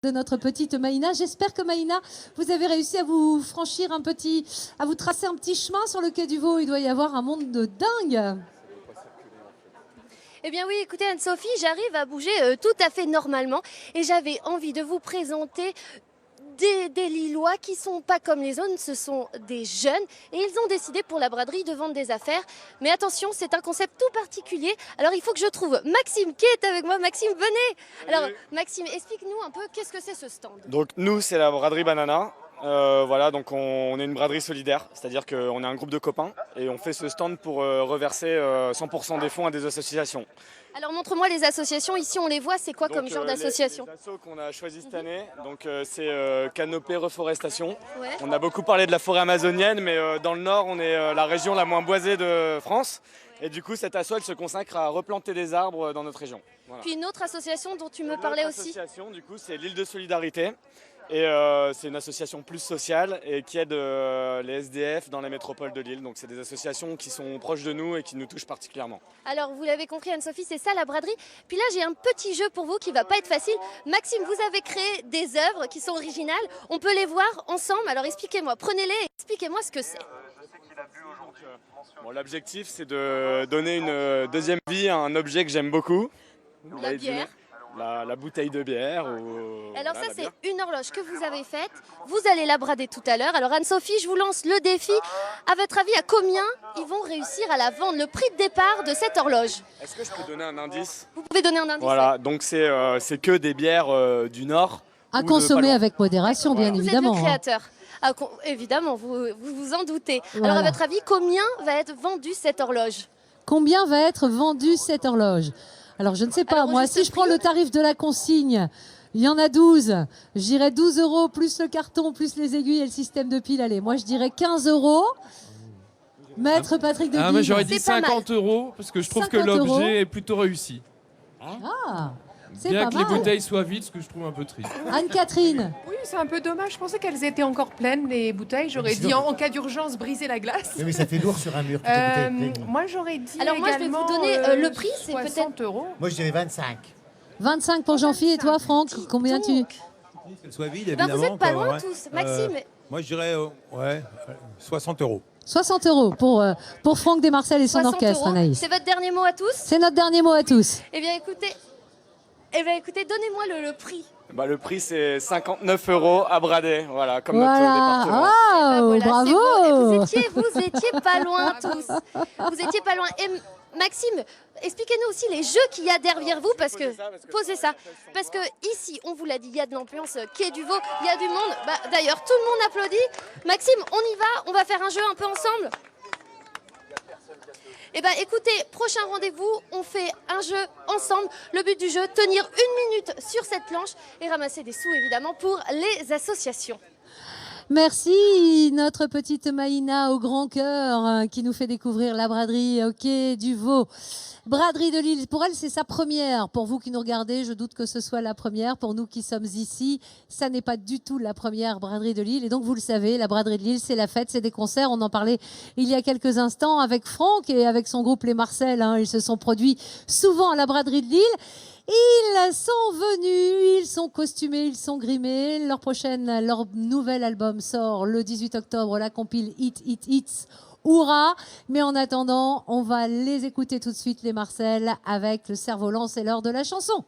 de notre petite Maïna. J'espère que Maïna, vous avez réussi à vous franchir à vous tracer un petit chemin sur le quai du Vau. Il doit y avoir un monde de dingue. Eh bien oui, écoutez Anne-Sophie, j'arrive à bouger tout à fait normalement et j'avais envie de vous présenter des Lillois qui sont pas comme les autres, ce sont des jeunes et ils ont décidé pour la braderie de vendre des affaires. Mais attention, c'est un concept tout particulier. Alors il faut que je trouve Maxime qui est avec moi. Maxime, venez. Alors Maxime, explique-nous un peu qu'est-ce que c'est ce stand. Donc nous, c'est la braderie Banana. Voilà, donc on est une braderie solidaire, c'est-à-dire qu'on est un groupe de copains et on fait ce stand pour reverser 100% des fonds à des associations. Alors montre-moi les associations, ici on les voit, c'est quoi comme genre d'association? Les assos qu'on a choisi cette année, donc c'est Canopée Reforestation. Ouais. On a beaucoup parlé de la forêt amazonienne, mais dans le nord, on est la région la moins boisée de France. Et du coup, cette asso, elle se consacre à replanter des arbres dans notre région. Voilà. Puis une autre association dont tu me parlais aussi. Une association, du coup, c'est l'île de Solidarité. Et c'est une association plus sociale et qui aide les SDF dans les métropoles de Lille. Donc c'est des associations qui sont proches de nous et qui nous touchent particulièrement. Alors vous l'avez compris Anne-Sophie, c'est ça la braderie. Puis là j'ai un petit jeu pour vous qui va pas être facile. Maxime, vous avez créé des œuvres qui sont originales. On peut les voir ensemble. Alors expliquez-moi, prenez-les et expliquez-moi ce que c'est. Bon, l'objectif c'est de donner une deuxième vie à un objet que j'aime beaucoup. La bière. La bouteille de bière. Alors ça c'est une horloge que vous avez faite, vous allez la brader tout à l'heure. Alors Anne-Sophie, je vous lance le défi. À votre avis, à combien ils vont réussir à la vendre, le prix de départ de cette horloge? Est-ce que je peux donner un indice? Vous pouvez donner un indice. Voilà, donc c'est que des bières du Nord. À consommer avec modération, bien évidemment. Vous êtes le créateur. Ah, évidemment, vous vous en doutez. Voilà. Alors à votre avis, combien va être vendue cette horloge? Combien va être vendue cette horloge? Alors, je ne sais pas, moi, si je prends le tarif de la consigne, il y en a 12. J'irais 12 € plus le carton, plus les aiguilles et le système de pile. Allez, moi, je dirais 15 €. Maître Patrick de Guigne. Moi, j'aurais dit 50 € parce que je trouve que l'objet est plutôt réussi. Ah, c'est Bien pas que mal. les bouteilles soient vides, ce que je trouve un peu triste. Anne-Catherine. Oui, c'est un peu dommage. Je pensais qu'elles étaient encore pleines, les bouteilles. J'aurais dit en cas d'urgence briser la glace. Oui, mais ça fait lourd sur un mur. Toutes les bouteilles pleines. Moi, j'aurais dit. Alors moi, je vais vous donner le prix, c'est peut-être 60 €. Moi, je dirais 25. 25 pour Jean-Philippe et toi, Franck, combien tu... Qu'elle soit vide, Ben, évidemment. vous n'êtes pas loin ouais. tous. Maxime, Moi, je dirais 60 €. 60 € pour Franck Desmarcel et son 60 orchestre, €. Anaïs. C'est votre dernier mot à tous? C'est notre dernier mot à tous. Eh bien écoutez, donnez-moi le prix. Bah, le prix c'est 59 € à brader, voilà, comme Voilà. notre département. Ah, Oh, voilà, c'est bravo. beau. Et vous étiez pas loin tous. Vous étiez pas loin. Et Maxime, expliquez-nous aussi les jeux qu'il y a derrière vous, parce que posez ça. Parce que ici, on vous l'a dit, il y a de l'ambiance, quai du Vau, il y a du monde. Bah, d'ailleurs, tout le monde applaudit. Maxime, on y va. On va faire un jeu un peu ensemble. Eh bien écoutez, prochain rendez-vous, on fait un jeu ensemble. Le but du jeu, tenir 1 minute sur cette planche et ramasser des sous évidemment pour les associations. Merci, notre petite Maïna au grand cœur qui nous fait découvrir la braderie au quai du Vau. Braderie de Lille, pour elle, c'est sa première. Pour vous qui nous regardez, je doute que ce soit la première. Pour nous qui sommes ici, ça n'est pas du tout la première braderie de Lille. Et donc, vous le savez, la braderie de Lille, c'est la fête, c'est des concerts. On en parlait il y a quelques instants avec Franck et avec son groupe Les Marcel. Ils se sont produits souvent à la braderie de Lille. Ils sont venus, ils sont costumés, ils sont grimés. Leur nouvel album sort le 18 octobre, la compile Hit Hit Hits. Hourra! Mais en attendant, on va les écouter tout de suite, les Marcel, avec le cerf-volant, c'est l'heure de la chanson.